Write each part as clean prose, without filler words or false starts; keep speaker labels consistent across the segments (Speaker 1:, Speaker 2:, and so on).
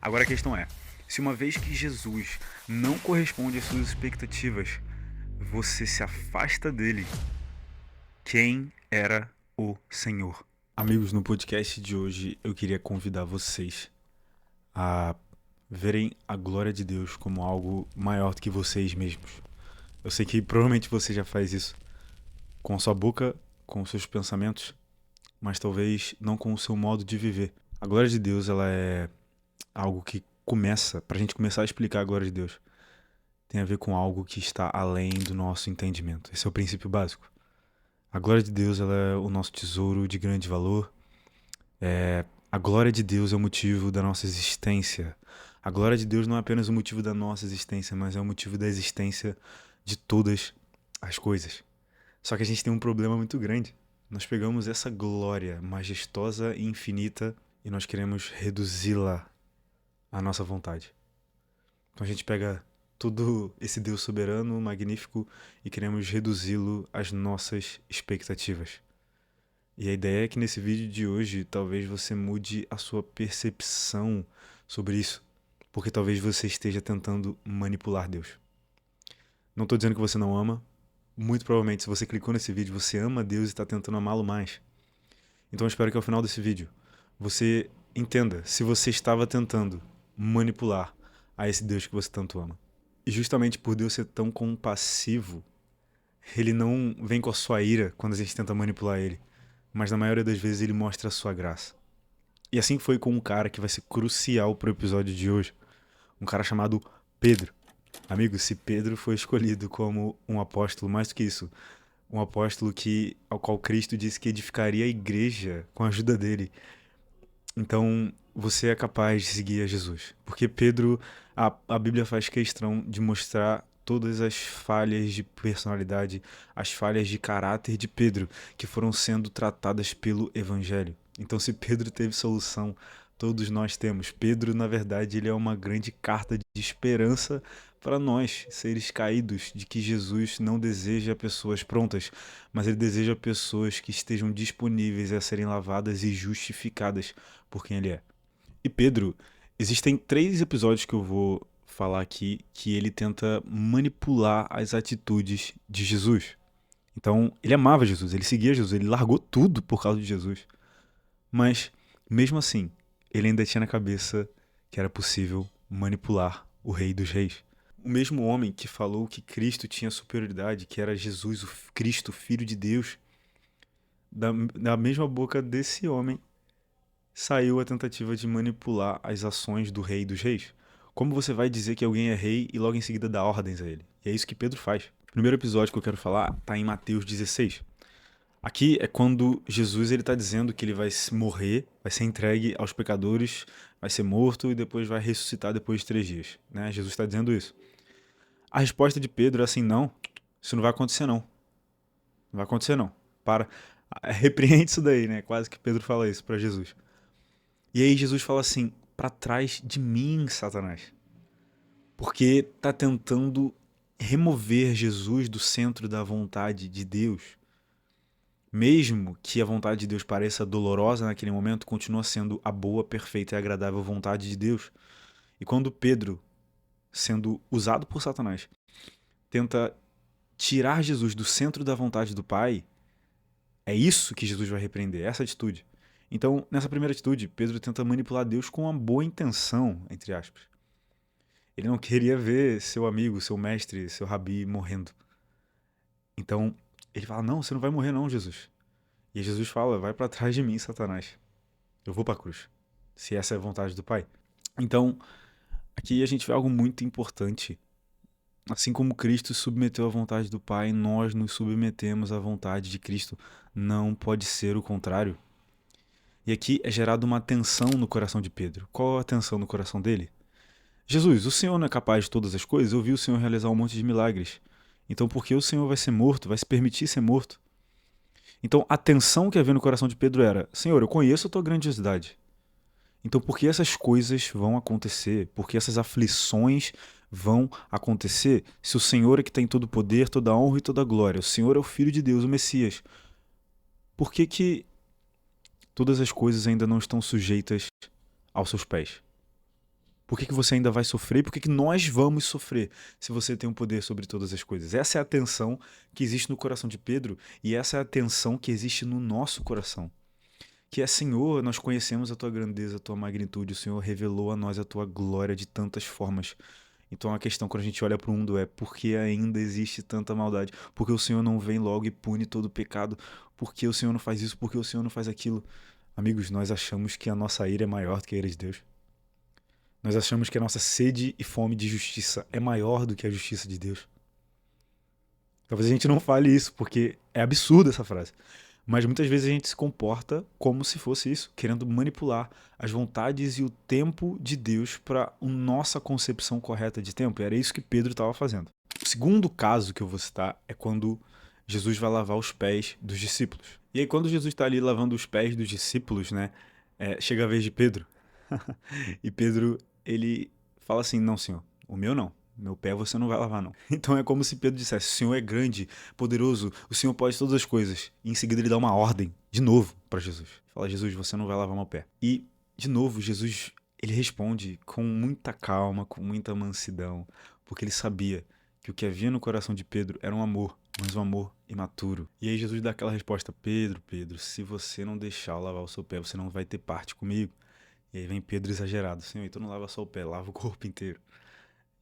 Speaker 1: Agora a questão é, se uma vez que Jesus não corresponde às suas expectativas, você se afasta dele, quem era o Senhor? Amigos, no podcast de hoje eu queria convidar vocês a verem a glória de Deus como algo maior do que vocês mesmos. Eu sei que provavelmente você já faz isso com a sua boca, com os seus pensamentos, mas talvez não com o seu modo de viver. A glória de Deus, ela é algo que começa, pra gente começar a explicar a glória de Deus, tem a ver com algo que está além do nosso entendimento. Esse é o princípio básico. A glória de Deus, ela é o nosso tesouro de grande valor. A glória de Deus é o motivo da nossa existência. A glória de Deus não é apenas o motivo da nossa existência, mas é o motivo da existência de todas as coisas. Só que a gente tem um problema muito grande. Nós pegamos essa glória majestosa e infinita e nós queremos reduzi-la à nossa vontade. Então a gente pega todo esse Deus soberano, magnífico, e queremos reduzi-lo às nossas expectativas. E a ideia é que nesse vídeo de hoje, talvez você mude a sua percepção sobre isso, porque talvez você esteja tentando manipular Deus. Não estou dizendo que você não ama, muito provavelmente se você clicou nesse vídeo, você ama Deus e está tentando amá-lo mais. Então eu espero que ao final desse vídeo, você entenda se você estava tentando manipular a esse Deus que você tanto ama. E justamente por Deus ser tão compassivo, ele não vem com a sua ira quando a gente tenta manipular ele, mas na maioria das vezes ele mostra a sua graça. E assim foi com um cara que vai ser crucial pro episódio de hoje, um cara chamado Pedro. Amigo, se Pedro foi escolhido como um apóstolo, mais do que isso, um apóstolo ao qual Cristo disse que edificaria a igreja com a ajuda dele, então você é capaz de seguir a Jesus. Porque Pedro, a Bíblia faz questão de mostrar todas as falhas de personalidade, as falhas de caráter de Pedro, que foram sendo tratadas pelo Evangelho. Então, se Pedro teve solução, todos nós temos. Pedro, na verdade, ele é uma grande carta de esperança para nós, seres caídos, de que Jesus não deseja pessoas prontas, mas ele deseja pessoas que estejam disponíveis a serem lavadas e justificadas por quem ele é. E Pedro, existem 3 episódios que eu vou falar aqui que ele tenta manipular as atitudes de Jesus. Então, ele amava Jesus, ele seguia Jesus, ele largou tudo por causa de Jesus. Mas, mesmo assim, ele ainda tinha na cabeça que era possível manipular o Rei dos Reis. O mesmo homem que falou que Cristo tinha superioridade, que era Jesus, o Cristo, Filho de Deus, da mesma boca desse homem saiu a tentativa de manipular as ações do Rei dos Reis. Como você vai dizer que alguém é rei e logo em seguida dá ordens a ele? E é isso que Pedro faz. O primeiro episódio que eu quero falar está em Mateus 16. Aqui é quando Jesus está dizendo que ele vai morrer, vai ser entregue aos pecadores, vai ser morto e depois vai ressuscitar depois de 3 dias. Né? Jesus está dizendo isso. A resposta de Pedro é assim, não, isso não vai acontecer não. Não vai acontecer não. Para, repreende isso daí, né? Quase que Pedro fala isso para Jesus. E aí Jesus fala assim, para trás de mim, Satanás. Porque tá tentando remover Jesus do centro da vontade de Deus. Mesmo que a vontade de Deus pareça dolorosa naquele momento, continua sendo a boa, perfeita e agradável vontade de Deus. E quando Pedro, sendo usado por Satanás, tenta tirar Jesus do centro da vontade do Pai, é isso que Jesus vai repreender, essa atitude. Então, nessa primeira atitude, Pedro tenta manipular Deus com uma boa intenção, entre aspas. Ele não queria ver seu amigo, seu mestre, seu rabi morrendo. Então, ele fala, não, você não vai morrer não, Jesus. E Jesus fala, vai para trás de mim, Satanás. Eu vou para a cruz, se essa é a vontade do Pai. Então, aqui a gente vê algo muito importante. Assim como Cristo submeteu à vontade do Pai, nós nos submetemos à vontade de Cristo. Não pode ser o contrário. E aqui é gerada uma tensão no coração de Pedro. Qual a tensão no coração dele? Jesus, o Senhor não é capaz de todas as coisas? Eu vi o Senhor realizar um monte de milagres. Então por que o Senhor vai ser morto, vai se permitir ser morto? Então a tensão que havia no coração de Pedro era, Senhor, eu conheço a tua grandiosidade. Então por que essas coisas vão acontecer? Por que essas aflições vão acontecer? Se o Senhor é que tem todo o poder, toda a honra e toda a glória, o Senhor é o Filho de Deus, o Messias, por que todas as coisas ainda não estão sujeitas aos seus pés? Por que que você ainda vai sofrer? Por que que nós vamos sofrer se você tem um poder sobre todas as coisas? Essa é a tensão que existe no coração de Pedro e essa é a tensão que existe no nosso coração. Que é, Senhor, nós conhecemos a tua grandeza, a tua magnitude, o Senhor revelou a nós a tua glória de tantas formas. Então a questão quando a gente olha para o mundo é por que ainda existe tanta maldade? Por que o Senhor não vem logo e pune todo o pecado? Por que o Senhor não faz isso? Por que o Senhor não faz aquilo? Amigos, nós achamos que a nossa ira é maior do que a ira de Deus. Nós achamos que a nossa sede e fome de justiça é maior do que a justiça de Deus. Talvez a gente não fale isso, porque é absurda essa frase. Mas muitas vezes a gente se comporta como se fosse isso, querendo manipular as vontades e o tempo de Deus para a nossa concepção correta de tempo. E era isso que Pedro estava fazendo. O segundo caso que eu vou citar é quando Jesus vai lavar os pés dos discípulos. E aí, quando Jesus está ali lavando os pés dos discípulos, né, chega a vez de Pedro. E Pedro, ele fala assim: Não, senhor, o meu não. Meu pé você não vai lavar, não. Então é como se Pedro dissesse: O Senhor é grande, poderoso, o Senhor pode todas as coisas. E em seguida ele dá uma ordem, de novo, para Jesus. Fala: Jesus, você não vai lavar meu pé. E, de novo, Jesus, ele responde com muita calma, com muita mansidão, porque ele sabia que o que havia no coração de Pedro era um amor, mas um amor imaturo. E aí Jesus dá aquela resposta: Pedro, Pedro, se você não deixar eu lavar o seu pé, você não vai ter parte comigo. E aí vem Pedro exagerado: Senhor, então não lava só o pé, lava o corpo inteiro.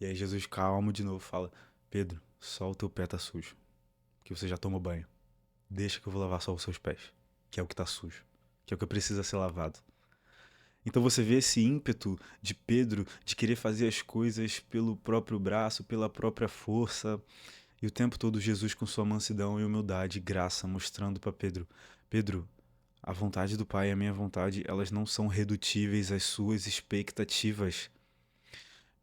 Speaker 1: E aí Jesus calmo de novo fala: Pedro, só o teu pé tá sujo, que você já tomou banho. Deixa que eu vou lavar só os seus pés, que é o que tá sujo, que é o que precisa ser lavado. Então você vê esse ímpeto de Pedro de querer fazer as coisas pelo próprio braço, pela própria força, e o tempo todo Jesus com sua mansidão e humildade e graça mostrando para Pedro: Pedro, a vontade do Pai e a minha vontade, elas não são redutíveis às suas expectativas.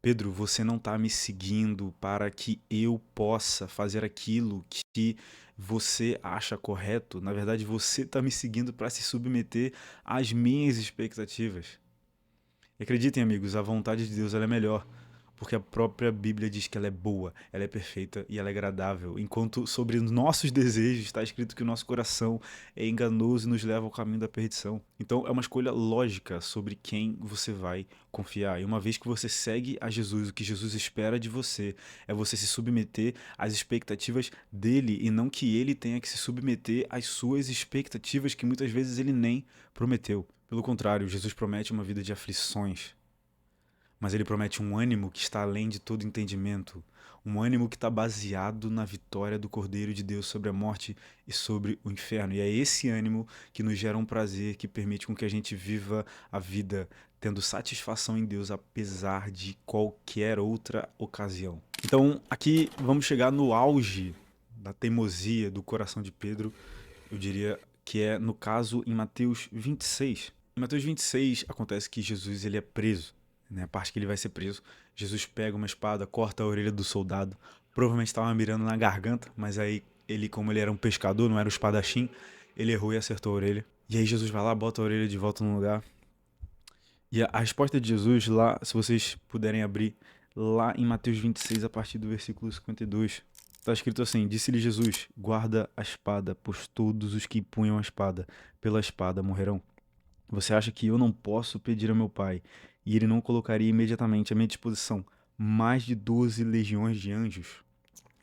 Speaker 1: Pedro, você não está me seguindo para que eu possa fazer aquilo que você acha correto. Na verdade, você está me seguindo para se submeter às minhas expectativas. E acreditem, amigos, a vontade de Deus ela é melhor, porque a própria Bíblia diz que ela é boa, ela é perfeita e ela é agradável, enquanto sobre nossos desejos está escrito que o nosso coração é enganoso e nos leva ao caminho da perdição. Então é uma escolha lógica sobre quem você vai confiar. E uma vez que você segue a Jesus, o que Jesus espera de você é você se submeter às expectativas dele e não que ele tenha que se submeter às suas expectativas que muitas vezes ele nem prometeu. Pelo contrário, Jesus promete uma vida de aflições, mas ele promete um ânimo que está além de todo entendimento, um ânimo que está baseado na vitória do Cordeiro de Deus sobre a morte e sobre o inferno. E é esse ânimo que nos gera um prazer, que permite com que a gente viva a vida tendo satisfação em Deus, apesar de qualquer outra ocasião. Então, aqui vamos chegar no auge da teimosia do coração de Pedro, eu diria que é, no caso, em Mateus 26. Em Mateus 26 acontece que Jesus ele é preso, né? A parte que ele vai ser preso, Jesus pega uma espada, corta a orelha do soldado, provavelmente estava mirando na garganta, mas aí ele, como ele era um pescador, não era um espadachim, ele errou e acertou a orelha. E aí Jesus vai lá, bota a orelha de volta no lugar. E a resposta de Jesus lá, se vocês puderem abrir, lá em Mateus 26, a partir do versículo 52, está escrito assim: Disse-lhe Jesus, guarda a espada, pois todos os que punham a espada pela espada morrerão. Você acha que eu não posso pedir a meu pai e ele não colocaria imediatamente à minha disposição mais de 12 legiões de anjos?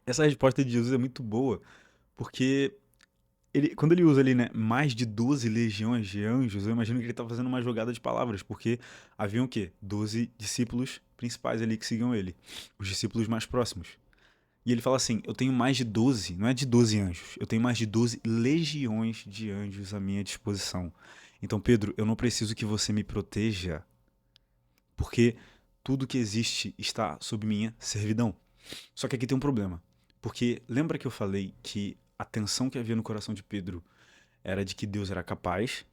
Speaker 1: Essa resposta de Jesus é muito boa, porque quando ele usa ali, né, mais de 12 legiões de anjos, eu imagino que ele está fazendo uma jogada de palavras, porque haviam o quê? 12 discípulos principais ali que seguiam ele, os discípulos mais próximos. E ele fala assim: eu tenho mais de 12, não é de 12 anjos, eu tenho mais de 12 legiões de anjos à minha disposição. Então, Pedro, eu não preciso que você me proteja, porque tudo que existe está sob minha servidão. Só que aqui tem um problema, porque lembra que eu falei que a tensão que havia no coração de Pedro era de que Deus era capaz,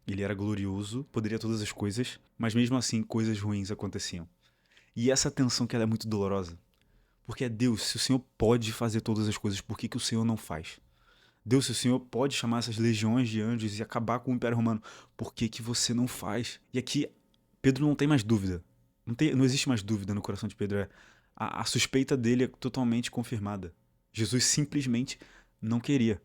Speaker 1: ele era glorioso, poderia todas as coisas, mas mesmo assim coisas ruins aconteciam. E essa tensão que ela é muito dolorosa. Porque é Deus, se o Senhor pode fazer todas as coisas, por que que o Senhor não faz? Deus, se o Senhor pode chamar essas legiões de anjos e acabar com o Império Romano, por que que você não faz? E aqui, Pedro não tem mais dúvida. Não existe mais dúvida no coração de Pedro. A suspeita dele é totalmente confirmada. Jesus simplesmente não queria.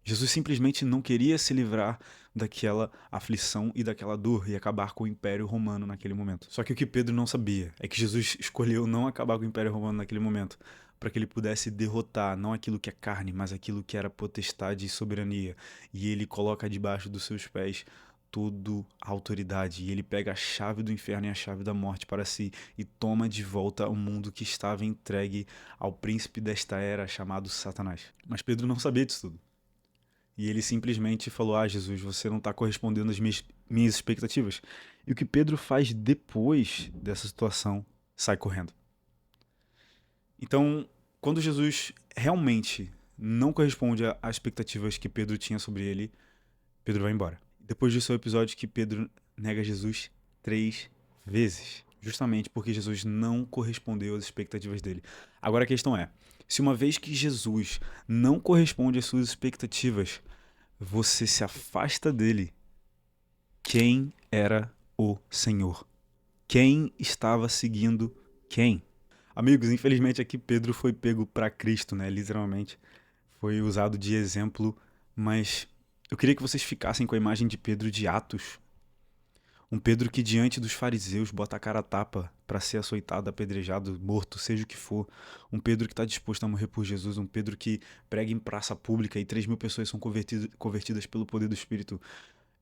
Speaker 1: Jesus simplesmente não queria se livrar daquela aflição e daquela dor e acabar com o Império Romano naquele momento. Só que o que Pedro não sabia é que Jesus escolheu não acabar com o Império Romano naquele momento, para que ele pudesse derrotar não aquilo que é carne, mas aquilo que era potestade e soberania. E ele coloca debaixo dos seus pés toda a autoridade. E ele pega a chave do inferno e a chave da morte para si e toma de volta o mundo que estava entregue ao príncipe desta era chamado Satanás. Mas Pedro não sabia disso tudo. E ele simplesmente falou: Ah, Jesus, você não está correspondendo às minhas expectativas. E o que Pedro faz depois dessa situação? Sai correndo. Então, quando Jesus realmente não corresponde às expectativas que Pedro tinha sobre ele, Pedro vai embora. Depois disso é o episódio que Pedro nega Jesus 3 vezes. Justamente porque Jesus não correspondeu às expectativas dele. Agora a questão é: se uma vez que Jesus não corresponde às suas expectativas, você se afasta dele, quem era o Senhor? Quem estava seguindo quem? Amigos, infelizmente aqui Pedro foi pego para Cristo, né? Literalmente. Foi usado de exemplo, mas eu queria que vocês ficassem com a imagem de Pedro de Atos. Um Pedro que diante dos fariseus bota a cara a tapa para ser açoitado, apedrejado, morto, seja o que for. Um Pedro que está disposto a morrer por Jesus. Um Pedro que prega em praça pública e 3.000 pessoas são convertidas pelo poder do Espírito.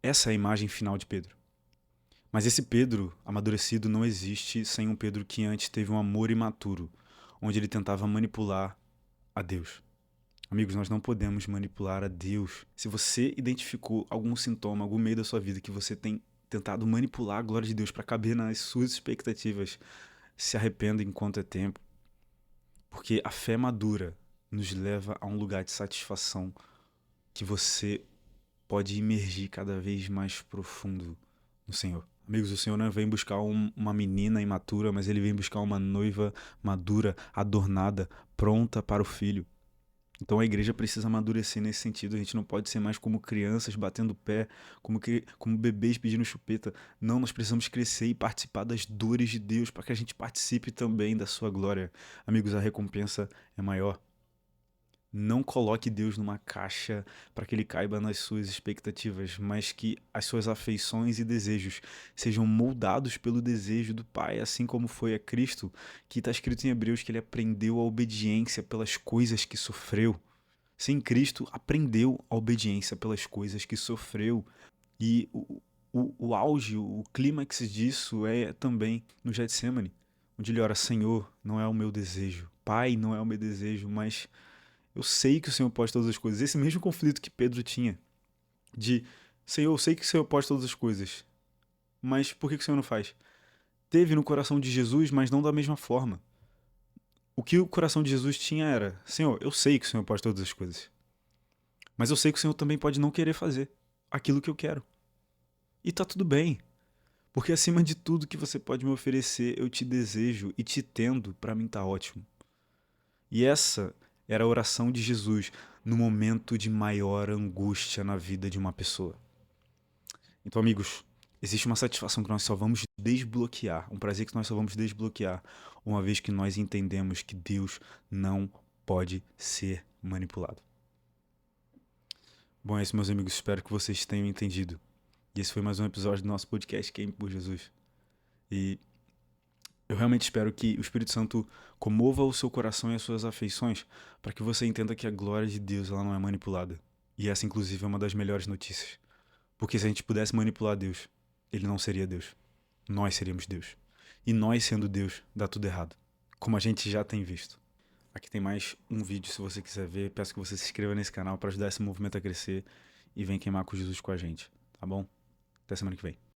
Speaker 1: Essa é a imagem final de Pedro. Mas esse Pedro amadurecido não existe sem um Pedro que antes teve um amor imaturo, onde ele tentava manipular a Deus. Amigos, nós não podemos manipular a Deus. Se você identificou algum sintoma, algum meio da sua vida que você tem tentado manipular a glória de Deus para caber nas suas expectativas, se arrependa enquanto é tempo. Porque a fé madura nos leva a um lugar de satisfação que você pode imergir cada vez mais profundo no Senhor. Amigos, o Senhor não vem buscar uma menina imatura, mas ele vem buscar uma noiva madura, adornada, pronta para o filho. Então a igreja precisa amadurecer nesse sentido. A gente não pode ser mais como crianças batendo pé, como bebês pedindo chupeta. Não, nós precisamos crescer e participar das dores de Deus para que a gente participe também da sua glória. Amigos, a recompensa é maior. Não coloque Deus numa caixa para que ele caiba nas suas expectativas, mas que as suas afeições e desejos sejam moldados pelo desejo do Pai, assim como foi a Cristo, que está escrito em Hebreus que ele aprendeu a obediência pelas coisas que sofreu. Sim, Cristo aprendeu a obediência pelas coisas que sofreu. E o auge, o clímax disso é também no Getsemane, onde ele ora: Senhor, não é o meu desejo, Pai, não é o meu desejo, mas eu sei que o Senhor pode todas as coisas. Esse mesmo conflito que Pedro tinha, de Senhor, eu sei que o Senhor pode todas as coisas, mas por que o Senhor não faz? Teve no coração de Jesus, mas não da mesma forma. O que o coração de Jesus tinha era: Senhor, eu sei que o Senhor pode todas as coisas, mas eu sei que o Senhor também pode não querer fazer aquilo que eu quero. E tá tudo bem, porque acima de tudo que você pode me oferecer, eu te desejo, e te tendo, pra mim tá ótimo. E essa era a oração de Jesus no momento de maior angústia na vida de uma pessoa. Então, amigos, existe uma satisfação que nós só vamos desbloquear, um prazer que nós só vamos desbloquear uma vez que nós entendemos que Deus não pode ser manipulado. Bom, é isso, meus amigos. Espero que vocês tenham entendido. E esse foi mais um episódio do nosso podcast Game por Jesus. E eu realmente espero que o Espírito Santo comova o seu coração e as suas afeições para que você entenda que a glória de Deus ela não é manipulada. E essa, inclusive, é uma das melhores notícias. Porque se a gente pudesse manipular Deus, ele não seria Deus. Nós seríamos Deus. E nós, sendo Deus, dá tudo errado. Como a gente já tem visto. Aqui tem mais um vídeo se você quiser ver. Peço que você se inscreva nesse canal para ajudar esse movimento a crescer e venha queimar com Jesus com a gente. Tá bom? Até semana que vem.